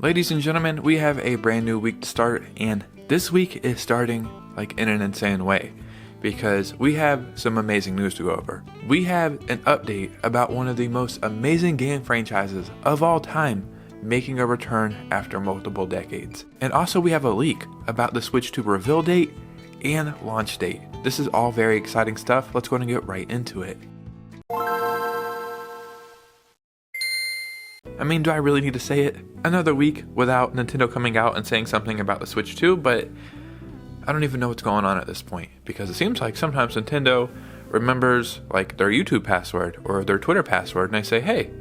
Ladies and gentlemen, we have a brand new week to start, and this week is starting like in an insane way because we have some amazing news to go over. We have an update about one of the most amazing game franchises of all time making a return after multiple decades. And also we have a leak about the Switch 2 reveal date and launch date. This is all very exciting stuff. Let's go and get right into it. I mean, do I really need to say it? Another week without Nintendo coming out and saying something about the Switch 2, but I don't even know what's going on at this point, because it seems like sometimes Nintendo remembers like their YouTube password or their Twitter password and they say, hey,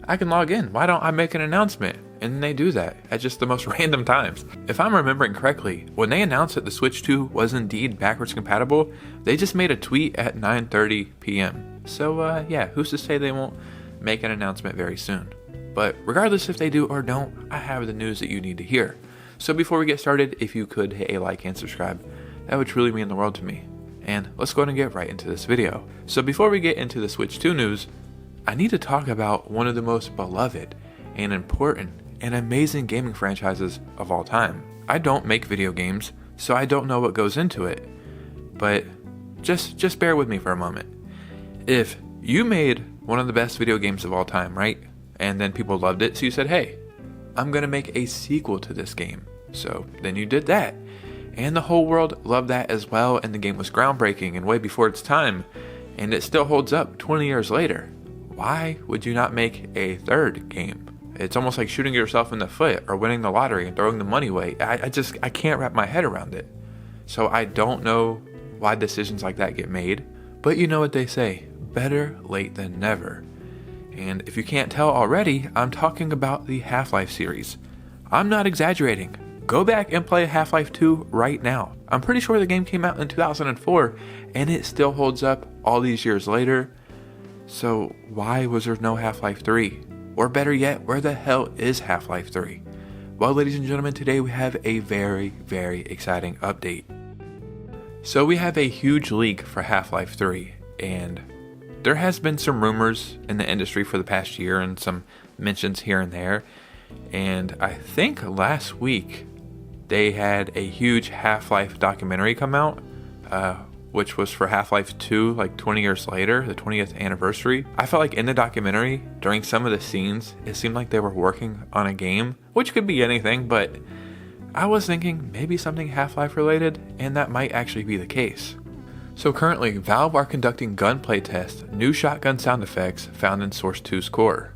I can log in, why don't I make an announcement? And then they do that at just the most random times. If I'm remembering correctly, when they announced that the Switch 2 was indeed backwards compatible, they just made a tweet at 9:30 p.m. So yeah, who's to say they won't make an announcement very soon? But regardless if they do or don't, I have the news that you need to hear. So before we get started, if you could hit a like and subscribe, that would truly mean the world to me. And let's go ahead and get right into this video. So before we get into the Switch 2 news, I need to talk about one of the most beloved and important and amazing gaming franchises of all time. I don't make video games, so I don't know what goes into it. But just bear with me for a moment. If you made one of the best video games of all time, right? And then people loved it, so you said, hey, I'm gonna make a sequel to this game. So then you did that. And the whole world loved that as well, and the game was groundbreaking and way before its time, and it still holds up 20 years later. Why would you not make a third game? It's almost like shooting yourself in the foot or winning the lottery and throwing the money away. I can't wrap my head around it. So I don't know why decisions like that get made, but you know what they say, better late than never. And if you can't tell already, I'm talking about the Half-Life series. I'm not exaggerating. Go back and play Half-Life 2 right now. I'm pretty sure the game came out in 2004 and it still holds up all these years later. So why was there no Half-Life 3? Or better yet, where the hell is Half-Life 3? Well, ladies and gentlemen, today we have a very, very exciting update. So we have a huge leak for Half-Life 3, and there has been some rumors in the industry for the past year and some mentions here and there. And I think last week they had a huge Half-Life documentary come out, which was for Half-Life 2, like 20 years later, the 20th anniversary. I felt like in the documentary, during some of the scenes, it seemed like they were working on a game, which could be anything, but I was thinking maybe something Half-Life related, and that might actually be the case. So currently, Valve are conducting gunplay tests, new shotgun sound effects found in Source 2's core.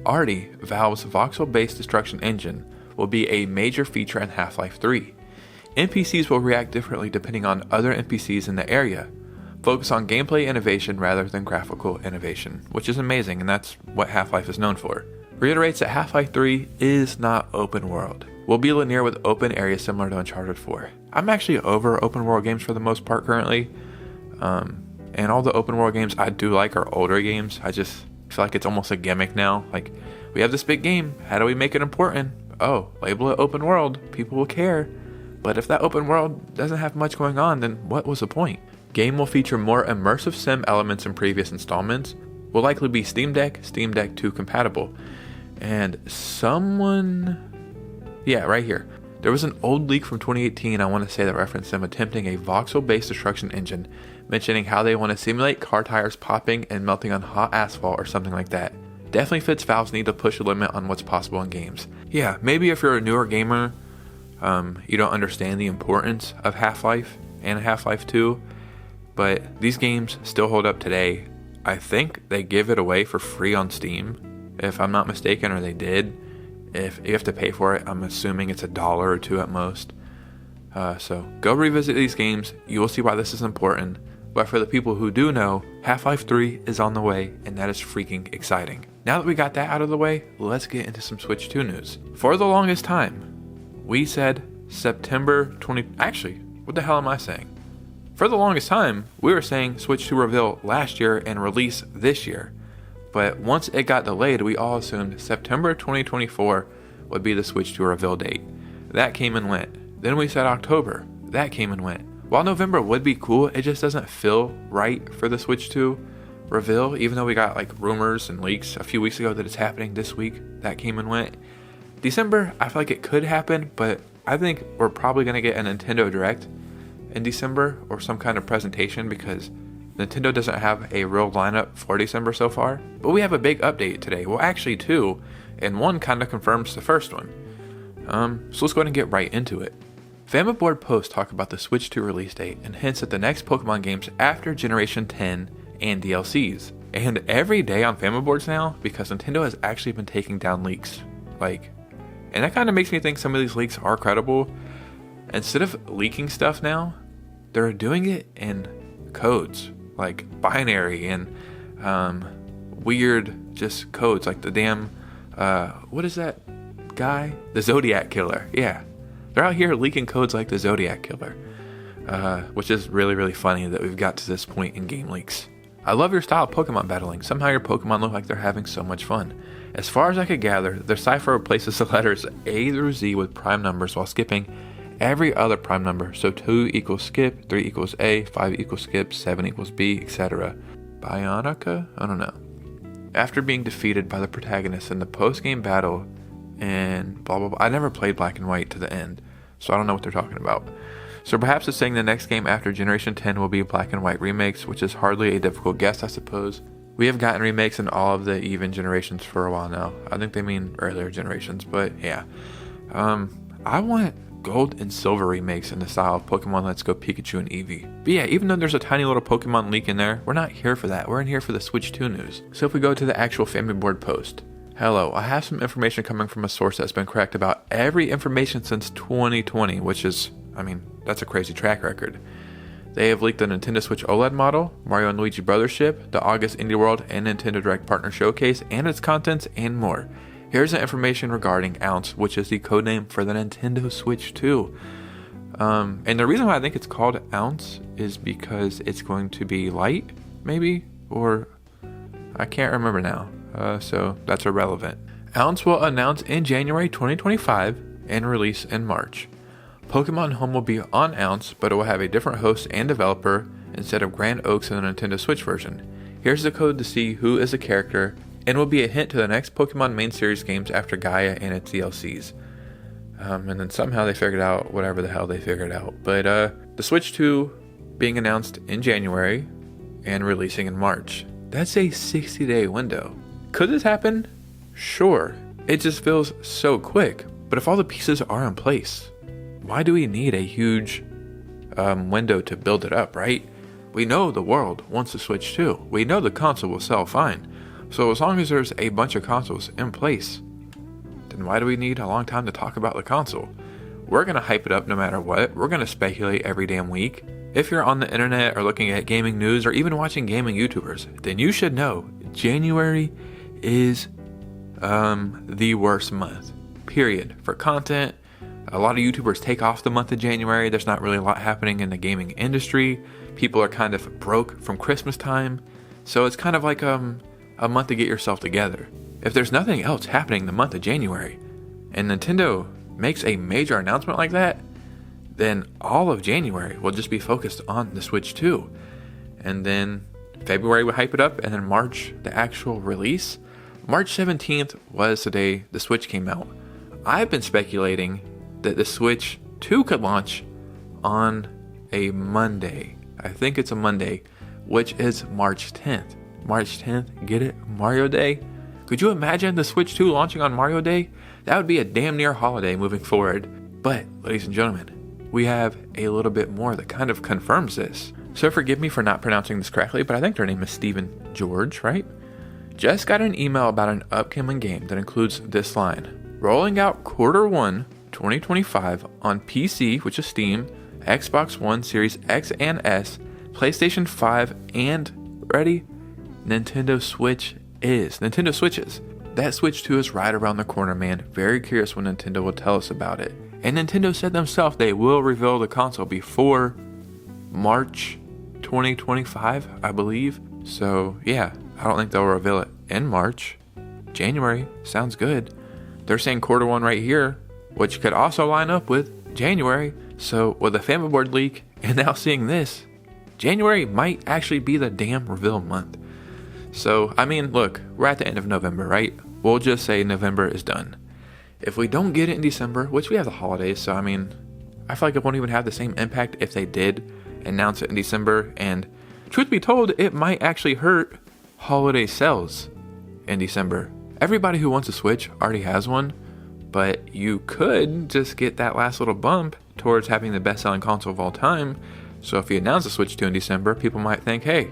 Arty, Valve's voxel-based destruction engine, will be a major feature in Half-Life 3. NPCs will react differently depending on other NPCs in the area. Focus on gameplay innovation rather than graphical innovation, which is amazing, and that's what Half-Life is known for. Reiterates that Half-Life 3 is not open world. Will be linear with open areas similar to Uncharted 4. I'm actually over open world games for the most part currently. And all the open world games I do like are older games. I just feel like it's almost a gimmick now. Like, we have this big game, how do we make it important? Oh, label it open world, people will care. But if that open world doesn't have much going on, then what was the point? Game will feature more immersive sim elements in previous installments. Will likely be Steam Deck 2 compatible. And yeah, right here. There was an old leak from 2018, I want to say, that referenced them attempting a voxel-based destruction engine, mentioning how they want to simulate car tires popping and melting on hot asphalt or something like that. Definitely fits Valve's need to push the limit on what's possible in games. Yeah, maybe if you're a newer gamer, you don't understand the importance of Half-Life and Half-Life 2, but these games still hold up today. I think they give it away for free on Steam, if I'm not mistaken, or they did. If you have to pay for it, I'm assuming it's $1 or $2 at most. So go revisit these games. You will see why this is important. But for the people who do know, Half-Life 3 is on the way, and that is freaking exciting. Now that we got that out of the way, let's get into some Switch 2 news. For the longest time, we said September 20... Actually, what the hell am I saying? For the longest time, we were saying Switch 2 reveal last year and release this year. But once it got delayed, we all assumed September 2024 would be the Switch 2 reveal date. That came and went. Then we said October. That came and went. While November would be cool, it just doesn't feel right for the Switch 2 reveal, even though we got like rumors and leaks a few weeks ago that it's happening this week. That came and went. December, I feel like it could happen, but I think we're probably going to get a Nintendo Direct in December or some kind of presentation because Nintendo doesn't have a real lineup for December so far. But we have a big update today. Well, actually two, and one kind of confirms the first one. So let's go ahead and get right into it. Famaboard posts talk about the Switch 2 release date and hints at the next Pokemon games after Generation 10 and DLCs. And every day on Famaboards now, because Nintendo has actually been taking down leaks. And that kind of makes me think some of these leaks are credible. Instead of leaking stuff now, they're doing it in codes, like binary and weird just codes, like the damn, what is that guy? The Zodiac Killer. Yeah, they're out here leaking codes like the Zodiac Killer, which is really, really funny that we've got to this point in game leaks. I love your style of Pokemon battling. Somehow your Pokemon look like they're having so much fun. As far as I could gather, their cipher replaces the letters A through Z with prime numbers while skipping every other prime number. So 2 equals skip, 3 equals A, 5 equals skip, 7 equals B, etc. Bionica? I don't know. After being defeated by the protagonist in the post-game battle and blah blah blah. I never played Black and White to the end, so I don't know what they're talking about. So perhaps it's saying the next game after Generation 10 will be Black and White remakes, which is hardly a difficult guess, I suppose. We have gotten remakes in all of the even generations for a while now. I think they mean earlier generations, but yeah. I want Gold and Silver remakes in the style of Pokemon Let's Go Pikachu and Eevee. But yeah, even though there's a tiny little Pokemon leak in there, we're not here for that. We're in here for the Switch 2 news. So if we go to the actual Famaboard post. Hello, I have some information coming from a source that's been correct about every information since 2020, which is, that's a crazy track record. They have leaked the Nintendo Switch OLED model, Mario & Luigi Brothers ship, the August Indie World and Nintendo Direct Partner Showcase, and its contents, and more. Here's the information regarding Ounce, which is the codename for the Nintendo Switch 2. And the reason why I think it's called Ounce is because it's going to be light, maybe? Or I can't remember now, so that's irrelevant. Ounce will announce in January 2025 and release in March. Pokemon Home will be on Ounce, but it will have a different host and developer instead of Grand Oaks in the Nintendo Switch version. Here's the code to see who is the character, and will be a hint to the next Pokemon main series games after Gaia and its DLCs. And then somehow they figured out whatever the hell they figured out. But the Switch 2 being announced in January and releasing in March. That's a 60-day window. Could this happen? Sure. It just feels so quick. But if all the pieces are in place, why do we need a huge window to build it up, right? We know the world wants the Switch 2. We know the console will sell fine. So as long as there's a bunch of consoles in place, then why do we need a long time to talk about the console? We're going to hype it up no matter what. We're going to speculate every damn week. If you're on the internet or looking at gaming news or even watching gaming YouTubers, then you should know January is the worst month, period, for content. A lot of YouTubers take off the month of January. There's not really a lot happening in the gaming industry. People are kind of broke from Christmas time. So it's kind of like a month to get yourself together. If there's nothing else happening the month of January, and Nintendo makes a major announcement like that, then all of January will just be focused on the Switch 2. And then February will hype it up, and then March, the actual release. March 17th was the day the Switch came out. I've been speculating that the Switch 2 could launch on a Monday. I think it's a Monday, which is March 10th. March 10th, get it? Mario Day? Could you imagine the Switch 2 launching on Mario Day? That would be a damn near holiday moving forward. But, ladies and gentlemen, we have a little bit more that kind of confirms this. So forgive me for not pronouncing this correctly, but I think their name is Stephen George, right? Just got an email about an upcoming game that includes this line. Rolling out Q1 2025 on PC, which is Steam, Xbox One Series X and S, PlayStation 5, and, ready? Nintendo Switches. That Switch 2 is right around the corner, man. Very curious when Nintendo will tell us about it. And Nintendo said themselves they will reveal the console before March 2025, I believe. So yeah, I don't think they'll reveal it in March. January sounds good. They're saying Q1 right here, which could also line up with January. So with the Famaboard leak and now seeing this, January might actually be the damn reveal month. So, I mean, look, we're at the end of November, right? We'll just say November is done. if we don't get it in December, which we have the holidays, so I mean, I feel like it won't even have the same impact if they did announce it in December. And truth be told, it might actually hurt holiday sales in December. Everybody who wants a Switch already has one, but you could just get that last little bump towards having the best-selling console of all time. So if you announce the Switch 2 in December, people might think, hey,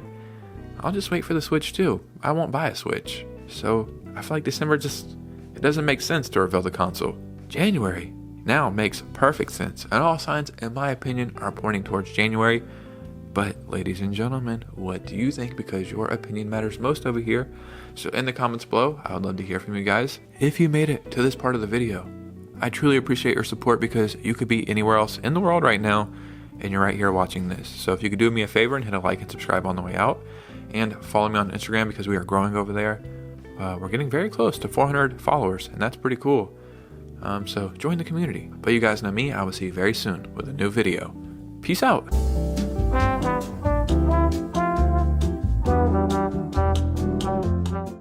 I'll just wait for the Switch 2. I won't buy a Switch. So I feel like December it doesn't make sense to reveal the console. January now makes perfect sense, and all signs, in my opinion, are pointing towards January. But ladies and gentlemen, what do you think? Because your opinion matters most over here. So in the comments below, I would love to hear from you guys. If you made it to this part of the video, I truly appreciate your support, because you could be anywhere else in the world right now and you're right here watching this. So if you could do me a favor and hit a like and subscribe on the way out, and follow me on Instagram, because we are growing over there. We're getting very close to 400 followers, and that's pretty cool. So join the community. But you guys know me, I will see you very soon with a new video. Peace out.